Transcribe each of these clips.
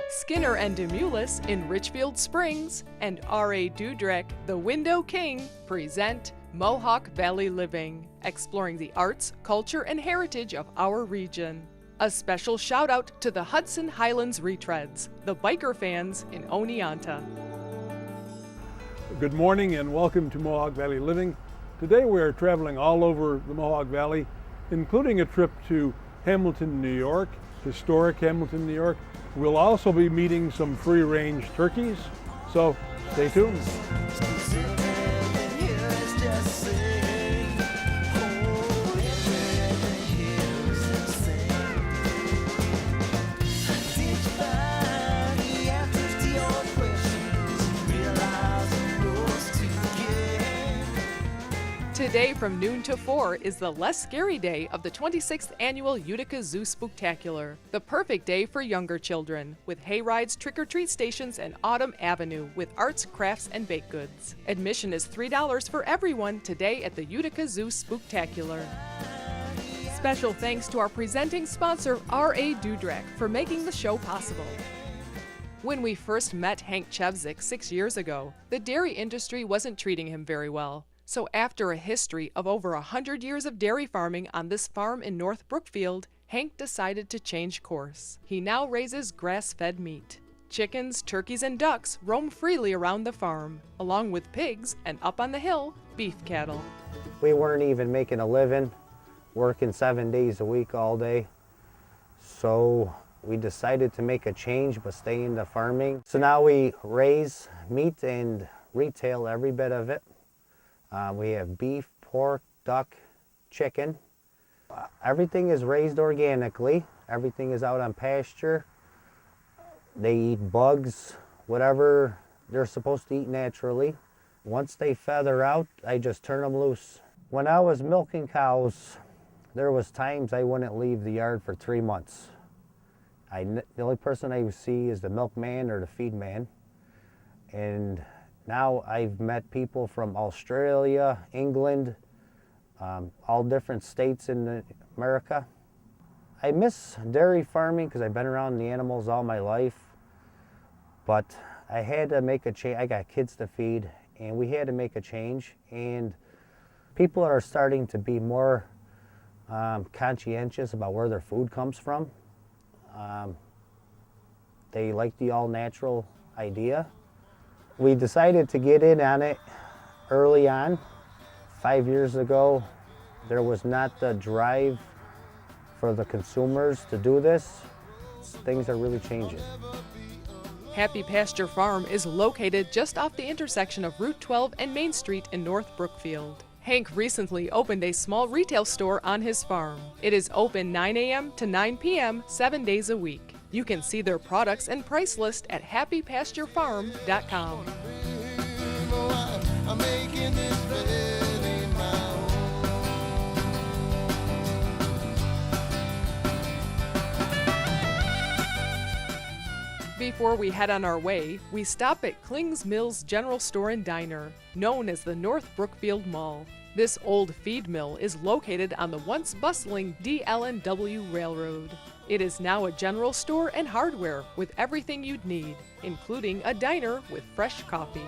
Skinner and Demoulas in Richfield Springs and R.A. Dudrek, the Window King, present Mohawk Valley Living, exploring the arts, culture, and heritage of our region. A special shout out to the Hudson Highlands Retreads, the biker fans in Oneonta. Good morning and welcome to Mohawk Valley Living. Today we are traveling all over the Mohawk Valley, including a trip to Hamilton, New York, historic Hamilton, New York. We'll also be meeting some free-range turkeys, so stay tuned. Today from noon to 4 is the less scary day of the 26th annual Utica Zoo Spooktacular, the perfect day for younger children, with hayrides, trick-or-treat stations, and Autumn Avenue with arts, crafts, and baked goods. Admission is $3 for everyone today at the Utica Zoo Spooktacular. Special thanks to our presenting sponsor, R.A. Dudrek, for making the show possible. When we first met Hank Chevzik 6 years ago, the dairy industry wasn't treating him very well. So after a history of over 100 years of dairy farming on this farm in North Brookfield, Hank decided to change course. He now raises grass-fed meat. Chickens, turkeys, and ducks roam freely around the farm, along with pigs and up on the hill, beef cattle. We weren't even making a living, working 7 days a week all day. So we decided to make a change but stay into farming. So now we raise meat and retail every bit of it. We have beef, pork, duck, chicken. Everything is raised organically. Everything is out on pasture. They eat bugs, whatever they're supposed to eat naturally. Once they feather out, I just turn them loose. When I was milking cows, there was times I wouldn't leave the yard for 3 months. The only person I would see is the milkman or the feed man. And now I've met people from Australia, England, all different states in America. I miss dairy farming because I've been around the animals all my life, but I had to make a change. I got kids to feed, and we had to make a change. And people are starting to be more conscientious about where their food comes from. They like the all-natural idea. We decided to get in on it early on. 5 years ago, there was not the drive for the consumers to do this. Things are really changing. Happy Pasture Farm is located just off the intersection of Route 12 and Main Street in North Brookfield. Hank recently opened a small retail store on his farm. It is open 9 a.m. to 9 p.m. 7 days a week. You can see their products and price list at happypasturefarm.com. Before we head on our way, we stop at Kling's Mills General Store and Diner, known as the North Brookfield Mall. This old feed mill is located on the once bustling DL&W Railroad. It is now a general store and hardware with everything you'd need, including a diner with fresh coffee.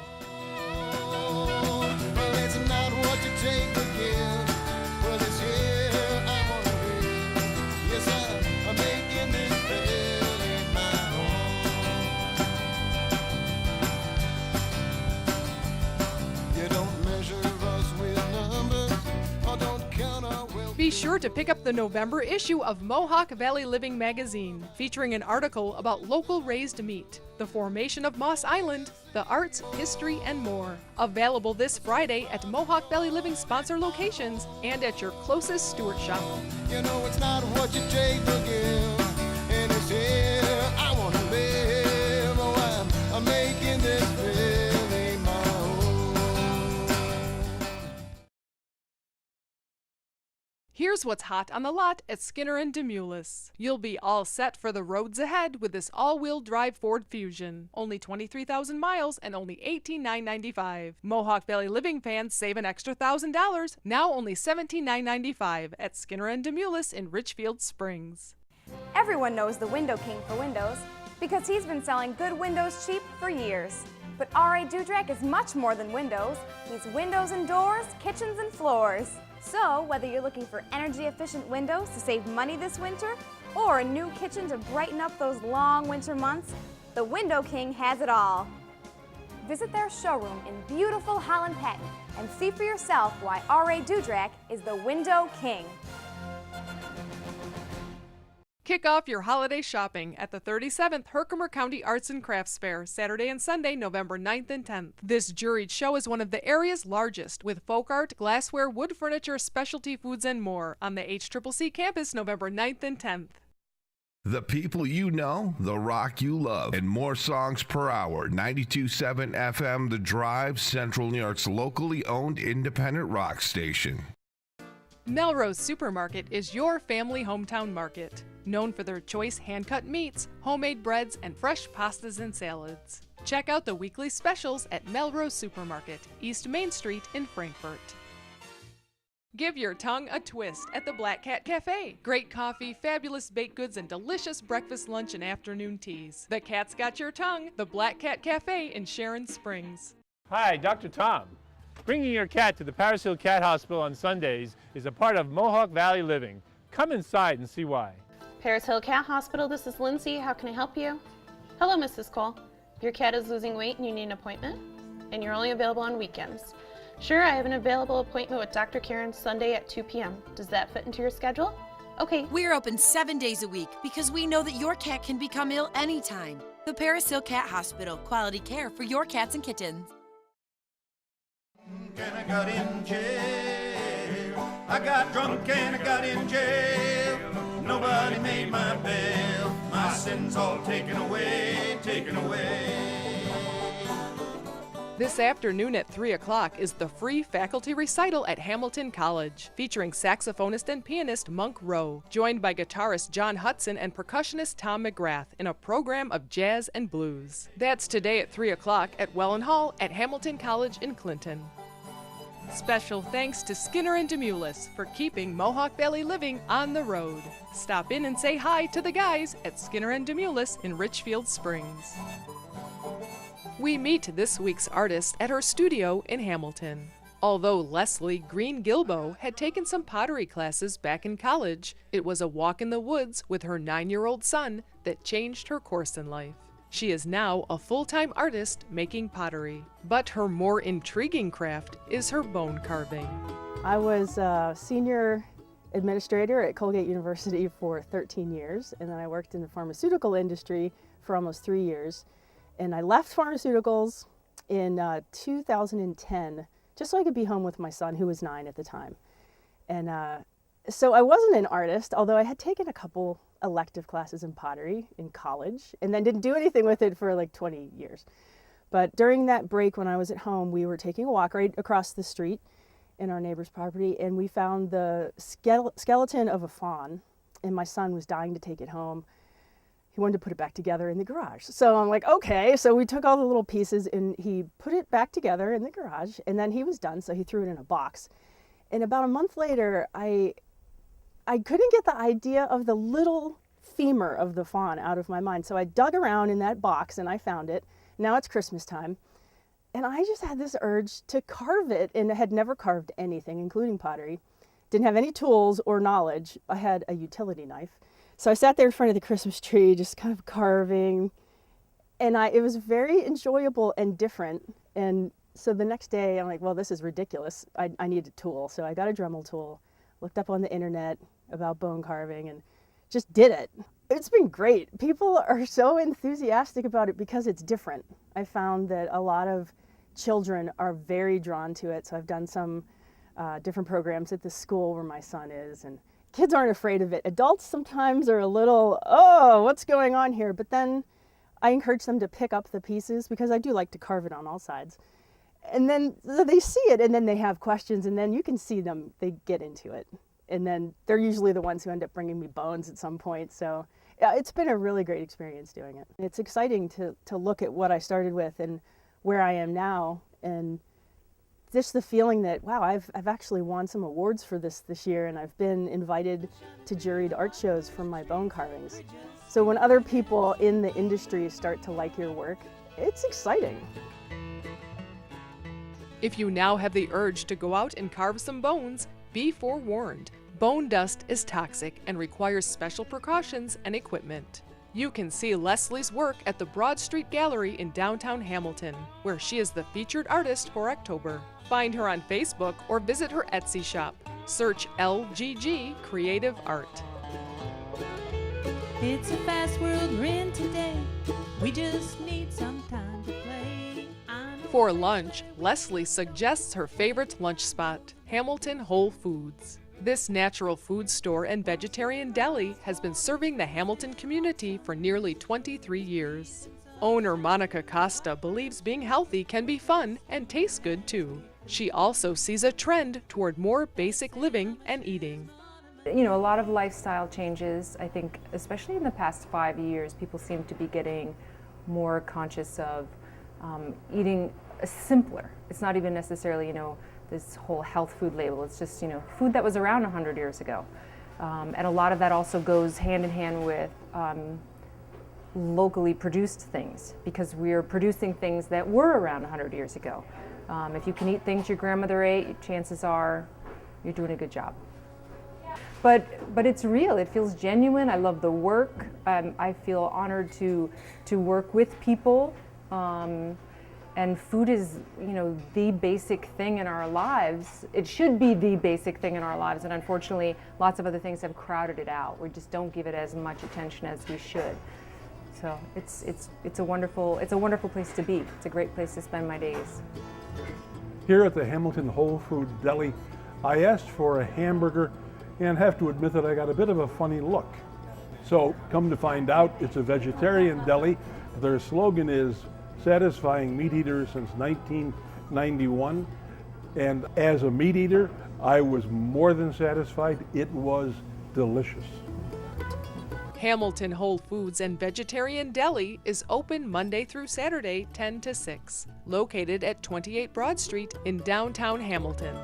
Be sure to pick up the November issue of Mohawk Valley Living magazine, featuring an article about local raised meat, the formation of Moss Island, the arts, history, and more. Available this Friday at Mohawk Valley Living sponsor locations and at your closest Stewart shop. You know it's not what you take to give, and it's here I want to live. Oh, I'm making this really my own. Here's what's hot on the lot at Skinner and Demoulas. You'll be all set for the roads ahead with this all-wheel drive Ford Fusion. Only 23,000 miles and only $18,995. Mohawk Valley Living fans save an extra $1,000, now only $17,995 at Skinner and Demoulas in Richfield Springs. Everyone knows the Window King for windows. because he's been selling good windows cheap for years. But R.A. Dudrak is much more than windows. He's windows and doors, kitchens and floors. So whether you're looking for energy-efficient windows to save money this winter, or a new kitchen to brighten up those long winter months, the Window King has it all. Visit their showroom in beautiful Holland Patent and see for yourself why R.A. Dudrak is the Window King. Kick off your holiday shopping at the 37th Herkimer County Arts and Crafts Fair, Saturday and Sunday, November 9th and 10th. This juried show is one of the area's largest, with folk art, glassware, wood furniture, specialty foods, and more on the HCCC campus, November 9th and 10th. The people you know, the rock you love, and more songs per hour. 92.7 FM, The Drive, Central New York's locally owned independent rock station. Melrose Supermarket is your family hometown market, known for their choice hand-cut meats, homemade breads, and fresh pastas and salads. Check out the weekly specials at Melrose Supermarket, East Main Street in Frankfort. Give your tongue a twist at the Black Cat Cafe. Great coffee, fabulous baked goods, and delicious breakfast, lunch, and afternoon teas. The cat's got your tongue. The Black Cat Cafe in Sharon Springs. Hi, Dr. Tom. Bringing your cat to the Paris Hill Cat Hospital on Sundays is a part of Mohawk Valley living. Come inside and see why. Paris Hill Cat Hospital, this is Lindsay. How can I help you? Hello, Mrs. Cole. Your cat is losing weight and you need an appointment? And you're only available on weekends. Sure, I have an available appointment with Dr. Karen Sunday at 2 p.m. Does that fit into your schedule? Okay. We're open 7 days a week because we know that your cat can become ill anytime. The Paris Hill Cat Hospital, quality care for your cats and kittens. And I got in jail. I got drunk and I got in jail. Nobody made my bail. My sins all taken away, taken away. This afternoon at 3 o'clock is the free faculty recital at Hamilton College, featuring saxophonist and pianist Monk Rowe, joined by guitarist John Hudson and percussionist Tom McGrath in a program of jazz and blues. That's today at 3 o'clock at Welland Hall at Hamilton College in Clinton. Special thanks to Skinner and Demoulas for keeping Mohawk Valley Living on the road. Stop in and say hi to the guys at Skinner and Demoulas in Richfield Springs. We meet this week's artist at her studio in Hamilton. Although Leslie Green Gilbo had taken some pottery classes back in college, it was a walk in the woods with her 9-year-old son that changed her course in life. She is now a full-time artist making pottery, but her more intriguing craft is her bone carving. I was a senior administrator at Colgate University for 13 years, and then I worked in the pharmaceutical industry for almost 3 years. And I left pharmaceuticals in 2010, just so I could be home with my son, who was 9 at the time. And so I wasn't an artist, although I had taken a couple elective classes in pottery in college, and then didn't do anything with it for like 20 years. But during that break when I was at home, we were taking a walk right across the street in our neighbor's property, and we found the skeleton of a fawn, and my son was dying to take it home. He wanted to put it back together in the garage. So I'm like, okay. So we took all the little pieces and he put it back together in the garage, and then he was done, so he threw it in a box. And about a month later, I couldn't get the idea of the little femur of the fawn out of my mind. So I dug around in that box and I found it. Now it's Christmas time. And I just had this urge to carve it, and I had never carved anything, including pottery. Didn't have any tools or knowledge. I had a utility knife. So I sat there in front of the Christmas tree, just kind of carving, and it was very enjoyable and different. And so the next day, I'm like, well, this is ridiculous. I need a tool. So I got a Dremel tool, looked up on the internet about bone carving, and just did it. It's been great. People are so enthusiastic about it because it's different. I found that a lot of children are very drawn to it. So I've done some different programs at the school where my son is, and kids aren't afraid of it. Adults sometimes are a little, oh, what's going on here? But then I encourage them to pick up the pieces, because I do like to carve it on all sides. And then they see it, and then they have questions, and then you can see them, they get into it. And then they're usually the ones who end up bringing me bones at some point. So yeah, it's been a really great experience doing it. It's exciting to look at what I started with and where I am now, and just the feeling that, wow, I've actually won some awards for this year, and I've been invited to juried art shows for my bone carvings. So So when other people in the industry start to like your work, it's exciting. If you now have the urge to go out and carve some bones, be forewarned. Bone dust is toxic and requires special precautions and equipment. You can see Leslie's work at the Broad Street Gallery in downtown Hamilton, where she is the featured artist for October. Find her on Facebook or visit her Etsy shop. Search LGG Creative Art. It's a fast world we're in today. We just need some time to play. For lunch, Leslie suggests her favorite lunch spot, Hamilton Whole Foods. This natural food store and vegetarian deli has been serving the Hamilton community for nearly 23 years. Owner Monica Costa believes being healthy can be fun and tastes good too. She also sees a trend toward more basic living and eating. You know, a lot of lifestyle changes, I think, especially in the past 5 years, people seem to be getting more conscious of eating simpler. It's not even necessarily, this whole health food label. It's just, food that was around 100 years ago. And a lot of that also goes hand in hand with locally produced things, because we're producing things that were around 100 years ago. If you can eat things your grandmother ate, chances are you're doing a good job. But it's real, it feels genuine. I love the work. I feel honored to work with people. And food is, the basic thing in our lives. It should be the basic thing in our lives, and unfortunately, lots of other things have crowded it out. We just don't give it as much attention as we should. So it's a wonderful place to be. It's a great place to spend my days. Here at the Hamilton Whole Food Deli, I asked for a hamburger and have to admit that I got a bit of a funny look. So come to find out, it's a vegetarian deli. Their slogan is satisfying meat eaters since 1991. And as a meat eater, I was more than satisfied. It was delicious. Hamilton Whole Foods and Vegetarian Deli is open Monday through Saturday, 10 to 6, located at 28 Broad Street in downtown Hamilton.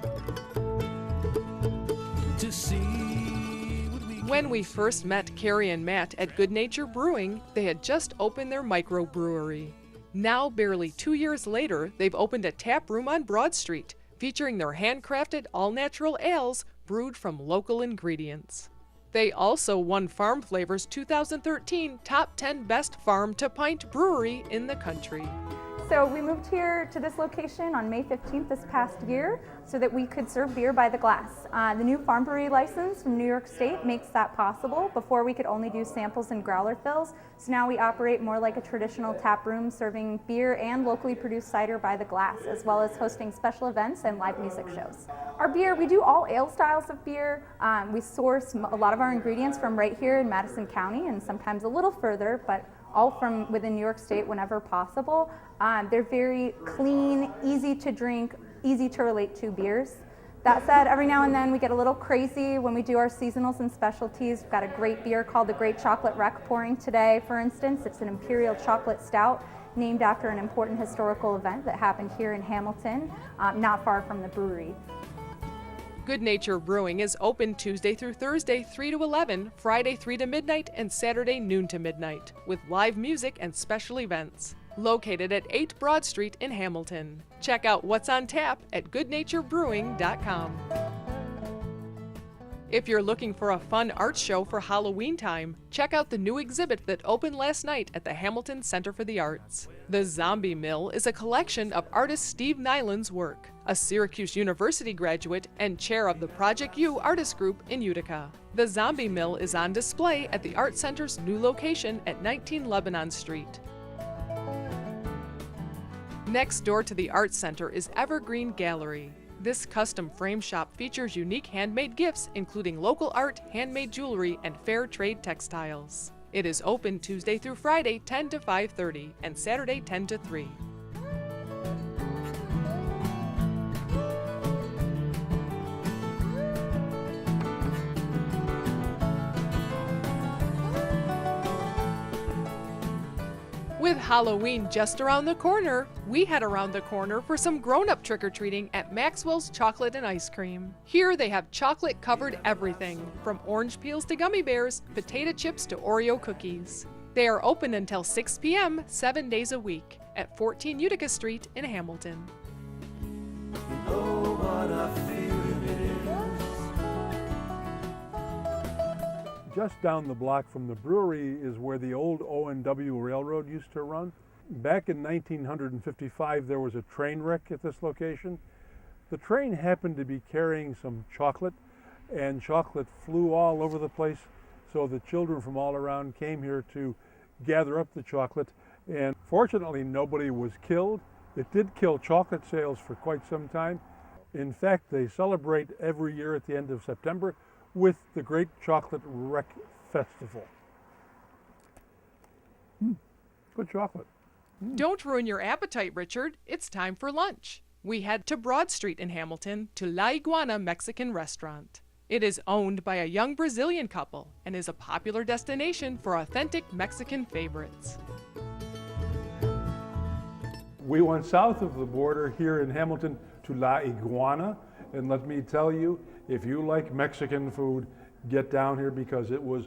When we first met Carrie and Matt at Good Nature Brewing, they had just opened their microbrewery. Now, barely 2 years later, they've opened a tap room on Broad Street, featuring their handcrafted all-natural ales brewed from local ingredients. They also won Farm Flavor's 2013 Top 10 Best Farm to Pint Brewery in the country. So we moved here to this location on May 15th this past year so that we could serve beer by the glass. The new farm brewery license from New York State makes that possible. Before we could only do samples and growler fills, so now we operate more like a traditional tap room, serving beer and locally produced cider by the glass, as well as hosting special events and live music shows. Our beer, we do all ale styles of beer. We source a lot of our ingredients from right here in Madison County and sometimes a little further, but all from within New York State whenever possible. They're very clean, easy to drink, easy to relate to beers. That said, every now and then we get a little crazy when we do our seasonals and specialties. We've got a great beer called the Great Chocolate Wreck pouring today, for instance. It's an imperial chocolate stout named after an important historical event that happened here in Hamilton, not far from the brewery. Good Nature Brewing is open Tuesday through Thursday 3 to 11, Friday 3 to midnight, and Saturday noon to midnight, with live music and special events. Located at 8 Broad Street in Hamilton. Check out what's on tap at goodnaturebrewing.com. If you're looking for a fun art show for Halloween time, check out the new exhibit that opened last night at the Hamilton Center for the Arts. The Zombie Mill is a collection of artist Steve Nyland's work, a Syracuse University graduate and chair of the Project U artist group in Utica. The Zombie Mill is on display at the Art Center's new location at 19 Lebanon Street. Next door to the Art Center is Evergreen Gallery. This custom frame shop features unique handmade gifts, including local art, handmade jewelry, and fair trade textiles. It is open Tuesday through Friday, 10 to 5:30, and Saturday, 10 to 3. With Halloween just around the corner, we head around the corner for some grown-up trick-or-treating at Maxwell's Chocolate and Ice Cream. Here they have chocolate-covered everything, from orange peels to gummy bears, potato chips to Oreo cookies. They are open until 6 p.m. 7 days a week at 14 Utica Street in Hamilton. Oh, what a feeling it is. Just down the block from the brewery is where the old O&W Railroad used to run. Back in 1955, there was a train wreck at this location. The train happened to be carrying some chocolate, and chocolate flew all over the place, so the children from all around came here to gather up the chocolate, and fortunately nobody was killed. It did kill chocolate sales for quite some time. In fact, they celebrate every year at the end of September with the Great Chocolate Wreck Festival. Good chocolate. Don't ruin your appetite, Richard. It's time for lunch. We head to Broad Street in Hamilton to La Iguana Mexican Restaurant. It is owned by a young Brazilian couple and is a popular destination for authentic Mexican favorites. We went south of the border here in Hamilton to La Iguana, and let me tell you, if you like Mexican food, get down here because it was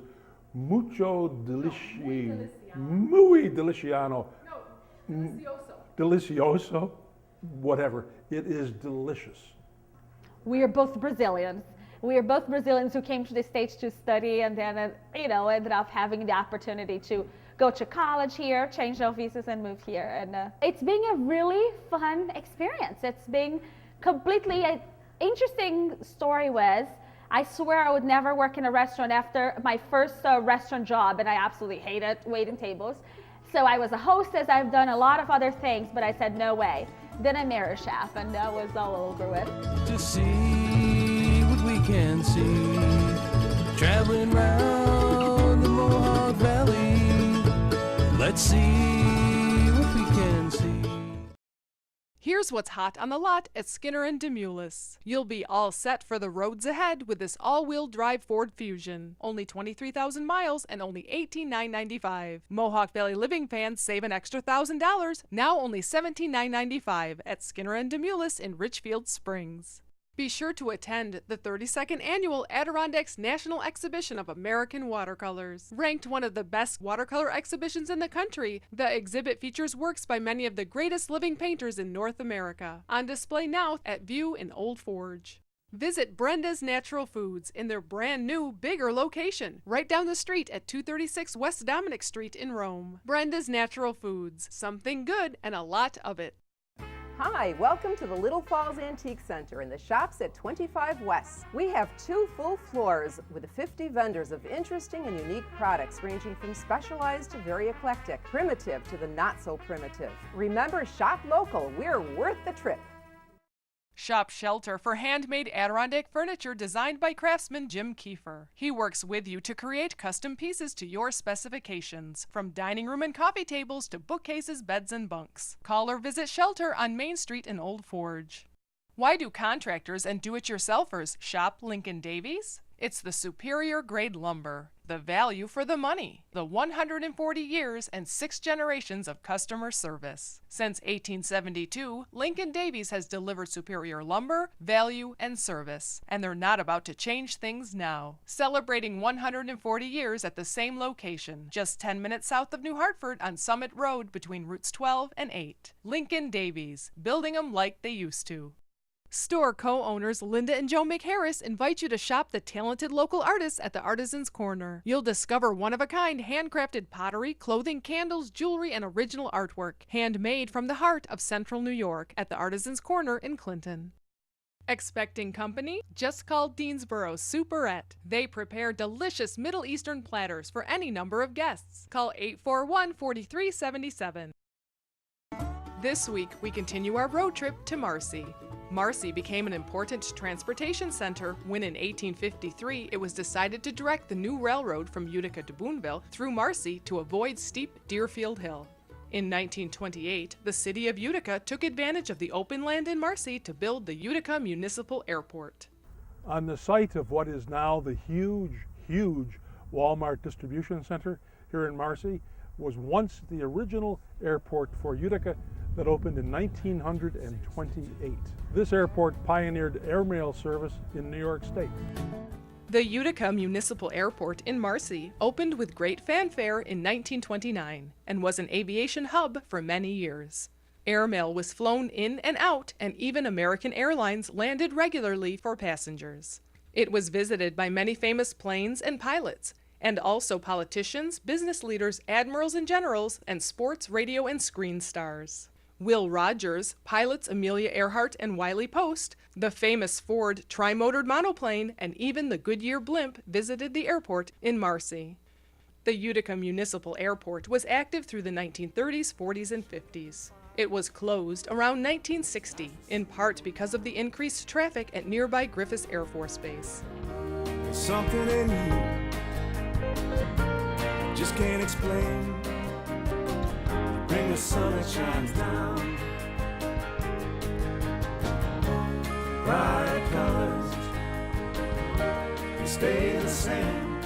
mucho delicioso. Muy deliciano. No, delicioso. Whatever. It is delicious. We are both Brazilians. We are both Brazilians who came to the States to study and then, ended up having the opportunity to go to college here, change our visas and move here. And it's been a really fun experience. It's been completely an interesting story was, I swear I would never work in a restaurant after my first restaurant job, and I absolutely hated waiting tables. So I was a hostess, I've done a lot of other things, but I said no way. Then I married a chef, and that was all over with. To see what we can see, traveling round the Mohawk Valley. Let's see what we can see. Here's what's hot on the lot at Skinner and Demoulas. You'll be all set for the roads ahead with this all-wheel drive Ford Fusion. Only 23,000 miles and only $18,995. Mohawk Valley Living fans save an extra $1,000, now only $17,995 at Skinner and Demoulas in Richfield Springs. Be sure to attend the 32nd Annual Adirondacks National Exhibition of American Watercolors. Ranked one of the best watercolor exhibitions in the country, the exhibit features works by many of the greatest living painters in North America. On display now at View in Old Forge. Visit Brenda's Natural Foods in their brand new, bigger location, right down the street at 236 West Dominic Street in Rome. Brenda's Natural Foods, something good and a lot of it. Hi, welcome to the Little Falls Antique Center in the shops at 25 West. We have 2 full floors with 50 vendors of interesting and unique products ranging from specialized to very eclectic, primitive to the not so primitive. Remember, shop local, we're worth the trip. Shop Shelter for handmade Adirondack furniture designed by craftsman Jim Kiefer. He works with you to create custom pieces to your specifications, from dining room and coffee tables to bookcases, beds, and bunks. Call or visit Shelter on Main Street in Old Forge. Why do contractors and do-it-yourselfers shop Lincoln Davies? It's the superior grade lumber, the value for the money, the 140 years and 6 generations of customer service. Since 1872, Lincoln Davies has delivered superior lumber, value, and service, and they're not about to change things now. Celebrating 140 years at the same location, just 10 minutes south of New Hartford on Summit Road between routes 12 and 8. Lincoln Davies, building 'em like they used to. Store co-owners Linda and Joe McHarris invite you to shop the talented local artists at the Artisans Corner. You'll discover one-of-a-kind handcrafted pottery, clothing, candles, jewelry, and original artwork, handmade from the heart of Central New York at the Artisans Corner in Clinton. Expecting company? Just call Deansboro Superette. They prepare delicious Middle Eastern platters for any number of guests. Call 841-4377. This week, we continue our road trip to Marcy. Marcy became an important transportation center when in 1853 it was decided to direct the new railroad from Utica to Boonville through Marcy to avoid steep Deerfield Hill. In 1928, the city of Utica took advantage of the open land in Marcy to build the Utica Municipal Airport. On the site of what is now the huge Walmart distribution center here in Marcy, was once the original airport for Utica that opened in 1928. This airport pioneered airmail service in New York State. The Utica Municipal Airport in Marcy opened with great fanfare in 1929 and was an aviation hub for many years. Airmail was flown in and out, and even American Airlines landed regularly for passengers. It was visited by many famous planes and pilots, and also politicians, business leaders, admirals and generals, and sports, radio, and screen stars. Will Rogers, pilots Amelia Earhart and Wiley Post, the famous Ford tri-motored monoplane, and even the Goodyear blimp visited the airport in Marcy. The Utica Municipal Airport was active through the 1930s, 40s, and 50s. It was closed around 1960, in part because of the increased traffic at nearby Griffith Air Force Base. There's something in you, just can't explain. Bring the sun that shines down, bright colors, they stay the same,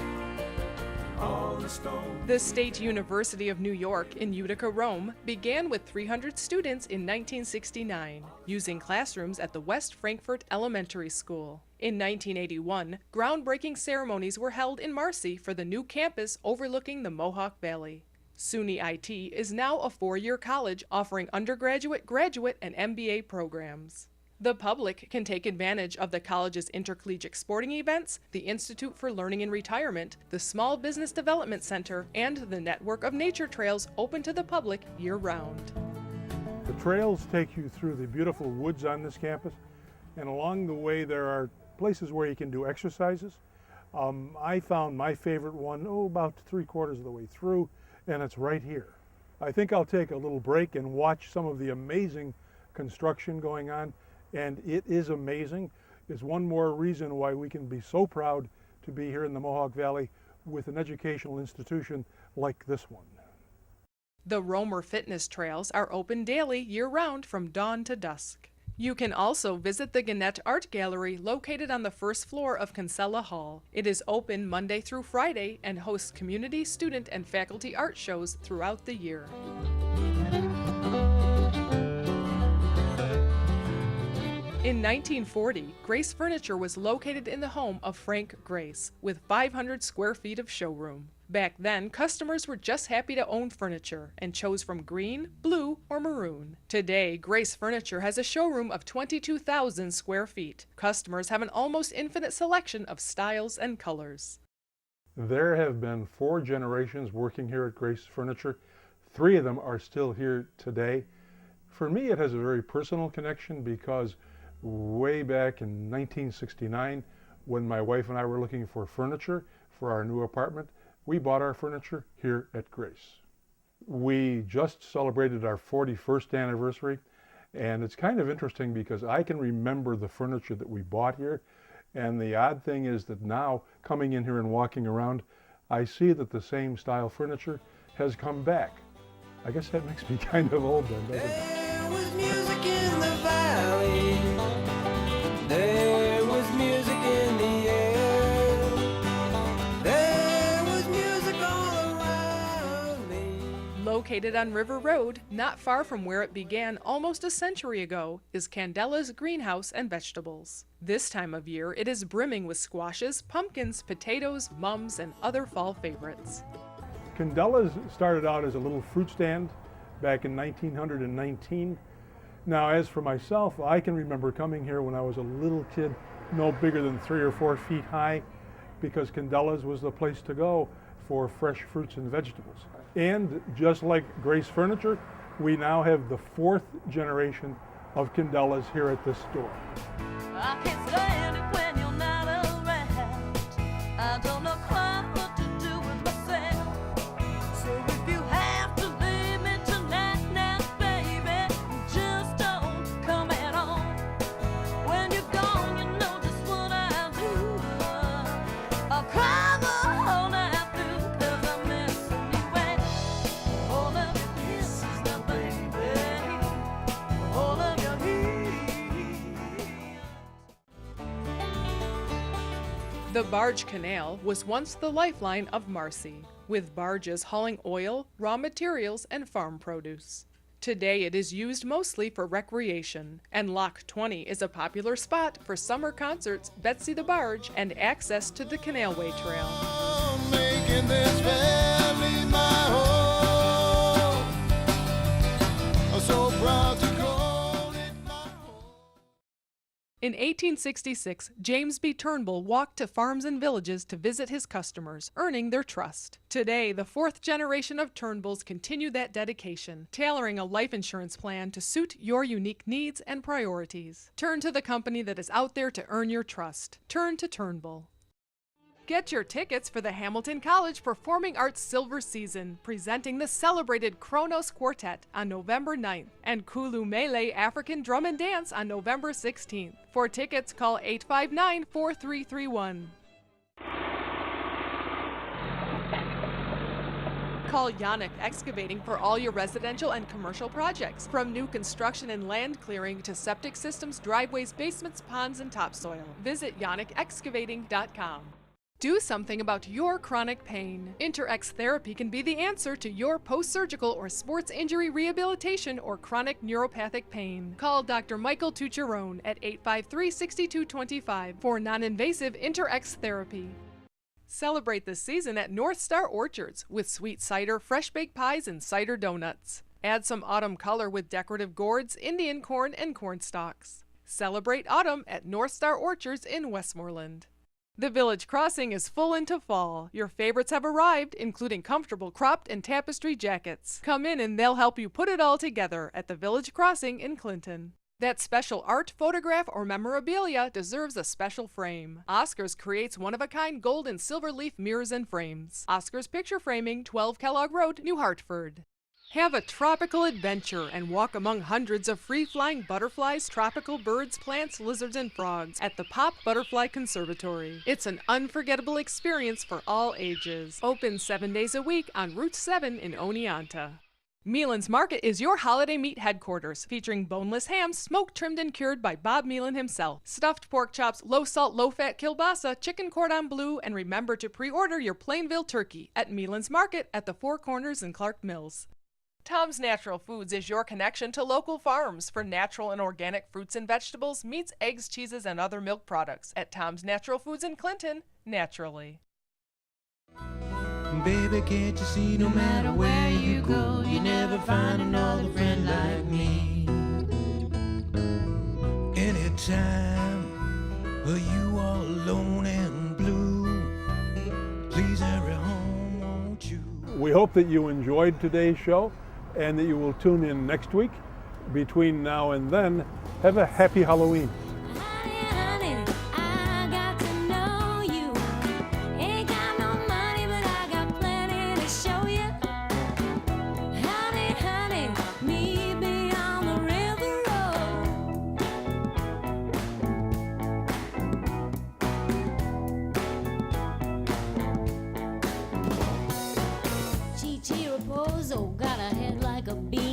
all the stones. The State University of New York in Utica, Rome, began with 300 students in 1969, using classrooms at the West Frankfort Elementary School. In 1981, groundbreaking ceremonies were held in Marcy for the new campus overlooking the Mohawk Valley. SUNY IT is now a 4-year college offering undergraduate, graduate, and MBA programs. The public can take advantage of the college's intercollegiate sporting events, the Institute for Learning in Retirement, the Small Business Development Center, and the network of nature trails open to the public year-round. The trails take you through the beautiful woods on this campus, and along the way there are places where you can do exercises. I found my favorite one, about 3/4 of the way through, and it's right here. I think I'll take a little break and watch some of the amazing construction going on, and it is amazing. It's one more reason why we can be so proud to be here in the Mohawk Valley with an educational institution like this one. The Romer Fitness Trails are open daily year-round from dawn to dusk. You can also visit the Gannett Art Gallery located on the first floor of Kinsella Hall. It is open Monday through Friday and hosts community, student, and faculty art shows throughout the year. In 1940, Grace Furniture was located in the home of Frank Grace, with 500 square feet of showroom. Back then, customers were just happy to own furniture and chose from green, blue, or maroon. Today, Grace Furniture has a showroom of 22,000 square feet. Customers have an almost infinite selection of styles and colors. There have been 4 generations working here at Grace Furniture. 3 of them are still here today. For me, it has a very personal connection because way back in 1969, when my wife and I were looking for furniture for our new apartment, we bought our furniture here at Grace. We just celebrated our 41st anniversary, and it's kind of interesting because I can remember the furniture that we bought here, and the odd thing is that now, coming in here and walking around, I see that the same style furniture has come back. I guess that makes me kind of old then, doesn't it? There was music in the valley, there was music in the air, there was music all around me. Located on River Road, not far from where it began almost a century ago, is Candella's Greenhouse and Vegetables. This time of year, it is brimming with squashes, pumpkins, potatoes, mums, and other fall favorites. Candella's started out as a little fruit stand back in 1919. Now, as for myself, I can remember coming here when I was a little kid, no bigger than 3 or 4 feet high, because Candella's was the place to go for fresh fruits and vegetables. And just like Grace Furniture, we now have the 4th generation of Candella's here at this store. I can't stand it when you're not around. I don't know quite what to do with myself. So if you have to leave me tonight, now, baby, just don't come at all. When you're gone, you know just what I'll do. I'll cry the whole night through, 'cause I'm missing you and all of your kisses, now, baby, all of your heat. The barge canal was once the lifeline of Marcy, with barges hauling oil, raw materials, and farm produce. Today it is used mostly for recreation, and Lock 20 is a popular spot for summer concerts, Betsy the Barge, and access to the Canalway Trail. Making this valley my home. I'm so proud to call it my home. In 1866, James B. Turnbull walked to farms and villages to visit his customers, earning their trust. Today, the fourth generation of Turnbulls continue that dedication, tailoring a life insurance plan to suit your unique needs and priorities. Turn to the company that is out there to earn your trust. Turn to Turnbull. Get your tickets for the Hamilton College Performing Arts Silver Season, presenting the celebrated Kronos Quartet on November 9th and Kulu Mele African Drum and Dance on November 16th. For tickets, call 859-4331. Call Yannick Excavating for all your residential and commercial projects, from new construction and land clearing to septic systems, driveways, basements, ponds, and topsoil. Visit yannickexcavating.com. Do something about your chronic pain. InterX Therapy can be the answer to your post-surgical or sports injury rehabilitation or chronic neuropathic pain. Call Dr. Michael Tucherone at 853-6225 for non-invasive InterX Therapy. Celebrate the season at North Star Orchards with sweet cider, fresh baked pies, and cider donuts. Add some autumn color with decorative gourds, Indian corn, and corn stalks. Celebrate autumn at North Star Orchards in Westmoreland. The Village Crossing is full into fall. Your favorites have arrived, including comfortable cropped and tapestry jackets. Come in and they'll help you put it all together at the Village Crossing in Clinton. That special art, photograph, or memorabilia deserves a special frame. Oscars creates one-of-a-kind gold and silver leaf mirrors and frames. Oscars Picture Framing, 12 Kellogg Road, New Hartford. Have a tropical adventure and walk among hundreds of free-flying butterflies, tropical birds, plants, lizards, and frogs at the Pop Butterfly Conservatory. It's an unforgettable experience for all ages. Open 7 days a week on Route 7 in Oneonta. Meelan's Market is your holiday meat headquarters, featuring boneless hams, smoked, trimmed, and cured by Bob Meelan himself, stuffed pork chops, low-salt, low-fat kielbasa, chicken cordon bleu, and remember to pre-order your Plainville turkey at Meelan's Market at the Four Corners in Clark Mills. Tom's Natural Foods is your connection to local farms for natural and organic fruits and vegetables, meats, eggs, cheeses, and other milk products at Tom's Natural Foods in Clinton, naturally. Baby, can't you see no matter where you go, you never find another friend like me. Anytime you are alone and blue, please hurry home, won't you? We hope that you enjoyed today's show and that you will tune in next week. Between now and then, have a happy Halloween. Got a head like a bee.